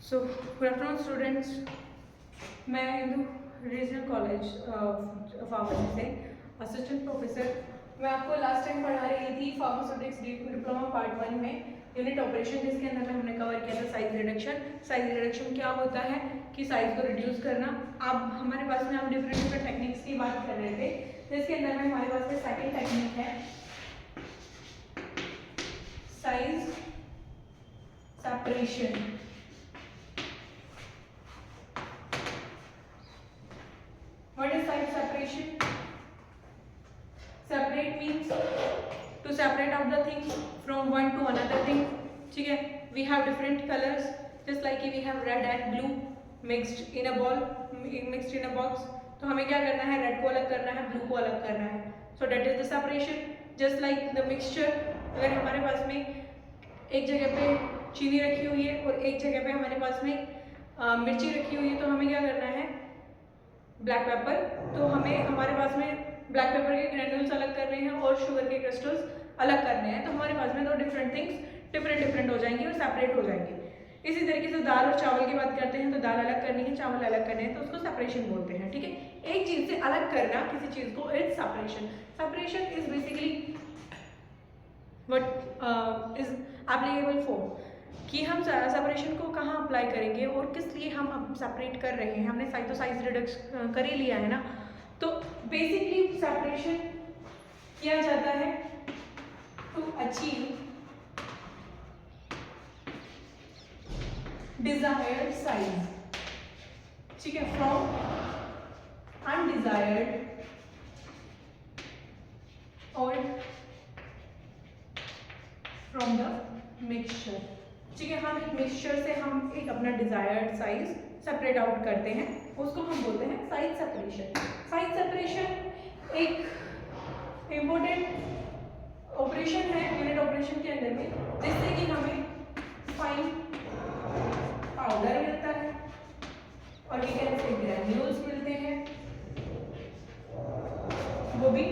So good afternoon students, मैं Hindu regional college pharmacy से assistant professor. मैं आपको लास्ट टाइम पढ़ा रही थी फार्मास्यूटिक्स डिप्लोमा पार्ट 1 में यूनिट ऑपरेशन, जिसके अंदर में हमने कवर किया था साइज रिडक्शन। साइज रिडक्शन क्या होता है कि साइज को रिड्यूस करना। अब हमारे पास में हम डिफरेंट डिफरेंट टेक्निक्स की बात कर रहे थे, जिसके अंदर में हमारे पास में सेकेंड टेक्निक है size separation. What is size separation? Separate means to separate out the thing from one to another thing. ठीक है, we have different colors just like we have red and blue mixed in a ball, mixed in a box. तो हमें क्या करना है, red को अलग करना है, ब्लू को अलग करना है. So that is the separation. Just like the mixture, अगर हमारे पास में एक जगह पे चीनी रखी हुई है और एक जगह पे हमारे पास में मिर्ची रखी हुई है, तो हमें क्या करना है, ब्लैक पेपर, तो हमें हमारे पास में ब्लैक पेपर के ग्रेन्यूल्स अलग करने हैं और शुगर के क्रिस्टल्स अलग करने हैं, तो हमारे पास में दो डिफरेंट थिंग्स डिफरेंट हो जाएंगी और सेपरेट हो जाएंगी। इसी तरीके से दाल और चावल की बात करते हैं, तो दाल अलग करनी है, चावल अलग करने हैं, तो उसको सेपरेशन बोलते हैं। ठीक है, एक चीज से अलग करना किसी चीज को is separation. Separation is basically what is applicable for कि हम सेपरेशन को कहाँ अप्लाई करेंगे और किस लिए हम अब सेपरेट कर रहे हैं। हमने साइज तो साइज रिडक्स कर ही लिया है ना, तो बेसिकली सेपरेशन किया जाता है टू अचीव डिजायर्ड साइज। ठीक है, फ्रॉम अनडिजायर्ड और फ्रॉम द मिक्सचर। ठीक है, हम एक मिक्सचर से हम एक अपना डिजायर्ड साइज सेपरेट आउट करते हैं, उसको हम बोलते हैं साइज सेपरेशन। साइज सेपरेशन एक इम्पोर्टेंट ऑपरेशन है यूनिट ऑपरेशन के अंदर में, जिससे कि हमें फाइन पाउडर मिलता है और वी कैन से ग्रैन्यूल्स मिलते हैं, वो भी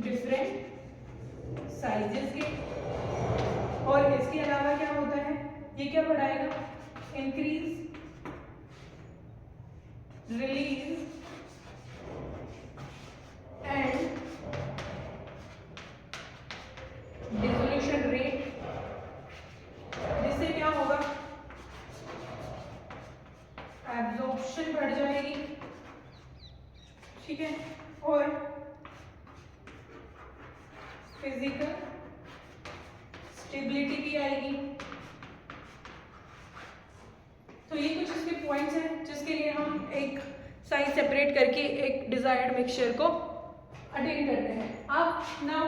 डिफरेंट साइजेस के। और इसके अलावा क्या होता है, ये क्या बढ़ाएगा, increase release and dissolution rate, जिससे क्या होगा, एब्जॉर्प्शन बढ़ जाएगी। ठीक है, और फिजिकल स्टेबिलिटी भी आएगी। तो ये कुछ इसके पॉइंट्स हैं जिसके लिए हम एक साइज सेपरेट करके एक डिजायर्ड मिक्सचर को अटेन करते हैं। अब नाउ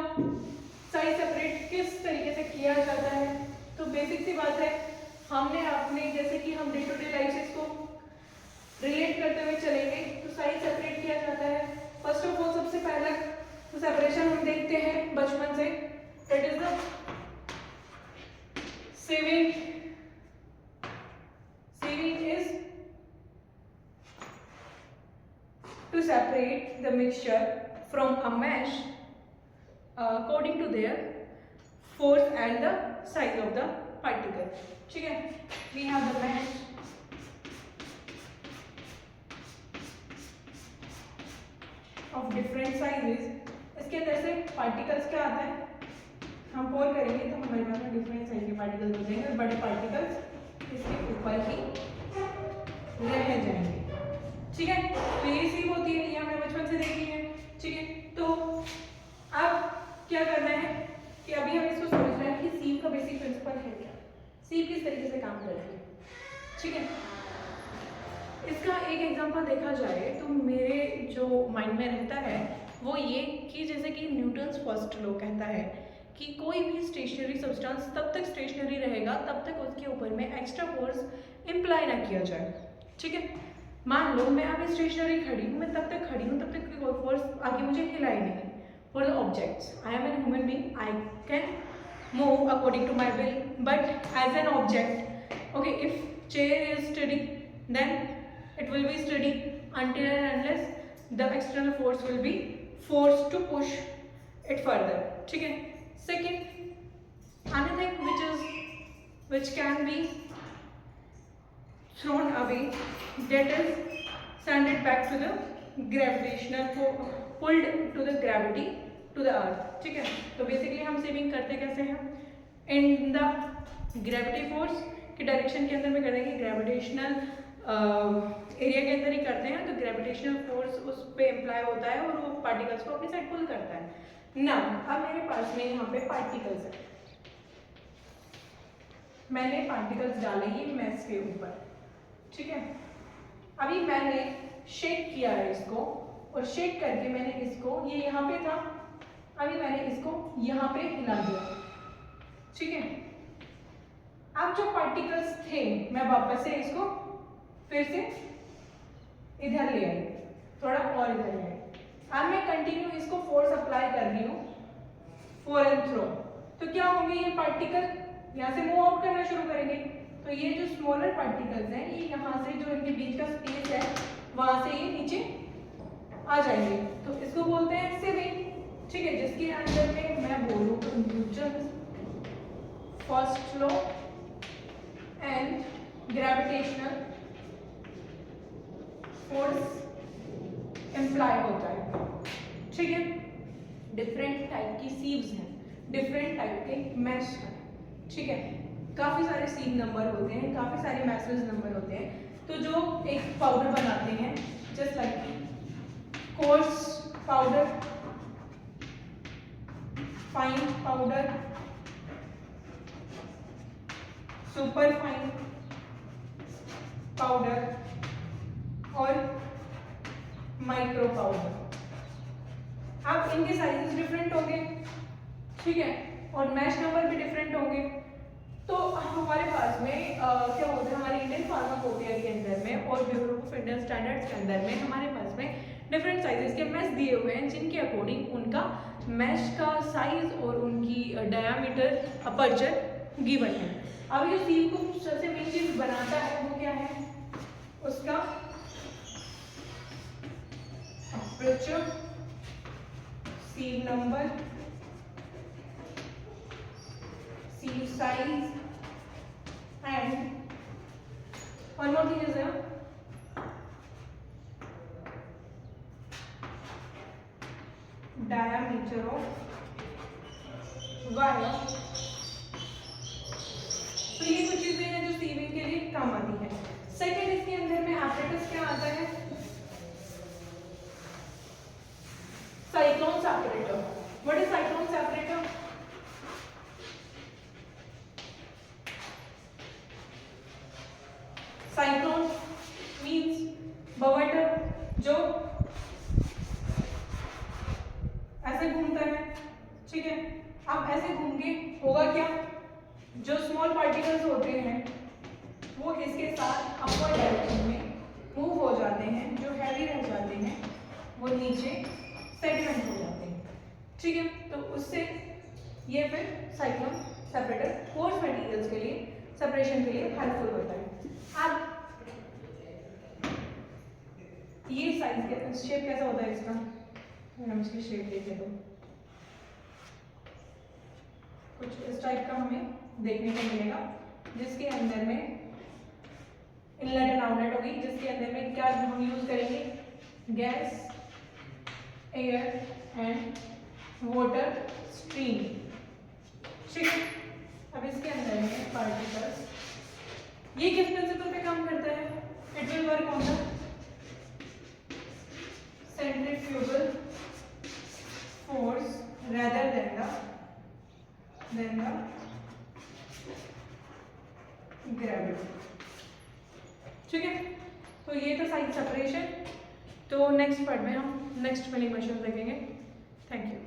साइज सेपरेट किस तरीके से किया जाता है, तो बेसिक सी बात है, हमने अपने जैसे कि हम डे टू डे लाइफ से इसको रिलेट करते हुए चलेंगे, तो साइज सेपरेट किया जाता है। फर्स्ट ऑफ ऑल सबसे पहला तो सेपरेशन हम देखते हैं बचपन से, that is the sieving is to separate the mixture from a mash according to their force and the size of the particle. ठीक है, we have the mash of different sizes। इसके अंदर से particles क्या आता है, हम पोर करेंगे तो हमारे पास में डिफरेंट साइज के पार्टिकल्स हो जाएंगे और बड़े पार्टिकल्स इसके ऊपर ही रह जाएंगे। ठीक है, तो ये सीव होती है, ये हमने बचपन से देखी है। ठीक है, तो अब क्या करना है कि अभी हमें इसको समझना है कि सीव का बेसिक प्रिंसिपल है क्या, सीव किस तरीके से काम करती है। ठीक है, इसका एक एग्जांपल देखा जाए तो मेरे जो माइंड में रहता है वो ये कि जैसे कि न्यूटन्स फर्स्ट लॉ कहता है कि कोई भी स्टेशनरी सब्सटेंस तब तक स्टेशनरी रहेगा तब तक उसके ऊपर में एक्स्ट्रा फोर्स इम्प्लाई ना किया जाए। ठीक है, मान लो मैं अभी स्टेशनरी खड़ी हूँ, मैं तब तक खड़ी हूँ तब तक कोई फोर्स आगे मुझे हिलाई नहीं। For the objects, I am an human being, I can move according to my will, but as an object, okay, if chair is steady then it will be steady until and unless the external force will be forced to push it further. ठीक है, second anything which can be thrown away, that is send it back to the gravitational pulled to the gravity to the earth. ठीक है, तो basically हम saving करते कैसे हैं, in the gravity force के डायरेक्शन के अंदर में कर देंगे, ग्रेविटेशनल एरिया के अंदर ही करते हैं, तो ग्रेविटेशनल फोर्स उस पे इम्प्लाई होता है और वो पार्टिकल्स को अपनी साइड पुल करता है ना। अब मेरे पास में यहाँ पे पार्टिकल्स है, मैंने पार्टिकल्स डाले ये मैस के ऊपर, ठीक है। अभी मैंने शेक किया है इसको, और शेक करके मैंने इसको, ये यहाँ पे था, अभी मैंने इसको यहाँ पे हिला दिया, ठीक है। अब जो पार्टिकल्स थे मैं वापस से इसको फिर से इधर ले आई, थोड़ा और इधर ले आई। अब मैं कंटिन्यू इसको फोर्स अप्लाई कर रही हूँ, फोर एंड थ्रो, तो क्या होंगे, ये पार्टिकल यहाँ से मूव आउट करना शुरू करेंगे। तो ये जो स्मॉलर पार्टिकल्स हैं, ये यहाँ से जो इनके बीच का स्पेस है वहां से ये नीचे आ जाएंगे, तो इसको बोलते हैं सिविंग, ठीक है। जिसके अंदर में मैं बोलूँ तो Newton first law and gravitational force imply होता है, ठीक है। डिफरेंट टाइप की सीव्स हैं, डिफरेंट टाइप के मैश हैं, ठीक है। काफ़ी सारे सीव नंबर होते हैं, काफ़ी सारे मैसेज नंबर होते हैं। तो जो एक पाउडर बनाते हैं, just like course powder, fine powder, super fine powder और माइक्रो पाउडर, अब इनके साइजेस डिफरेंट होंगे, ठीक है, और मैश नंबर भी डिफरेंट होंगे। तो हमारे पास में क्या होता है, हमारे इंडियन फार्माकोपिया के अंदर में और ब्यूरो ऑफ इंडियन स्टैंडर्ड्स के अंदर में हमारे पास में डिफरेंट साइजेस के मैश दिए हुए हैं, जिनके अकॉर्डिंग उनका मैश का साइज और उनकी डायामीटर अपर्चर गिवन है। अब ये सील को सबसे मेन चीज बनाता है वो क्या है, उसका aperture, seal number, seal size and one more thing is there, diameter of wire। तो ये कुछ चीजें हैं जो सीविंग के लिए काम आती है। सेकेंड इसके अंदर में एपरेटस क्या आता है, cyclone separator. What is cyclone separator? Cyclone means बवटर जो ऐसे घूमता है, ठीक है। अब ऐसे घूम के होगा क्या, जो स्मॉल पार्टिकल्स होते हैं वो इसके साथ अपवर्ड डायरेक्शन में मूव हो जाते हैं, जो हैवी रह जाते हैं वो नीचे सेगमेंट हो जाते हैं, ठीक है। तो उससे ये फिर साइक्लोन सेपरेटर कोर्स मटेरियल्स के लिए सेपरेशन के लिए हेल्पफुल होता है। अब ये साइज का शेप कैसा होता है इसका, हम इसकी शेप देखें तो कुछ इस टाइप का हमें देखने को मिलेगा, जिसके अंदर में इनलेट एंड आउटलेट होगी, जिसके अंदर में क्या हम यूज करेंगे, gas, air and water stream, ठीक है। अब इसके अंदर में पार्टिकल्स, ये किस प्रिंसिपल पे काम करता है, it will work on the centrifugal force rather than the gravity, ठीक है। तो ये तो साइज सेपरेशन। तो नेक्स्ट पार्ट में हम नेक्स्ट फिलिंग मशीन देखेंगे। Thank you.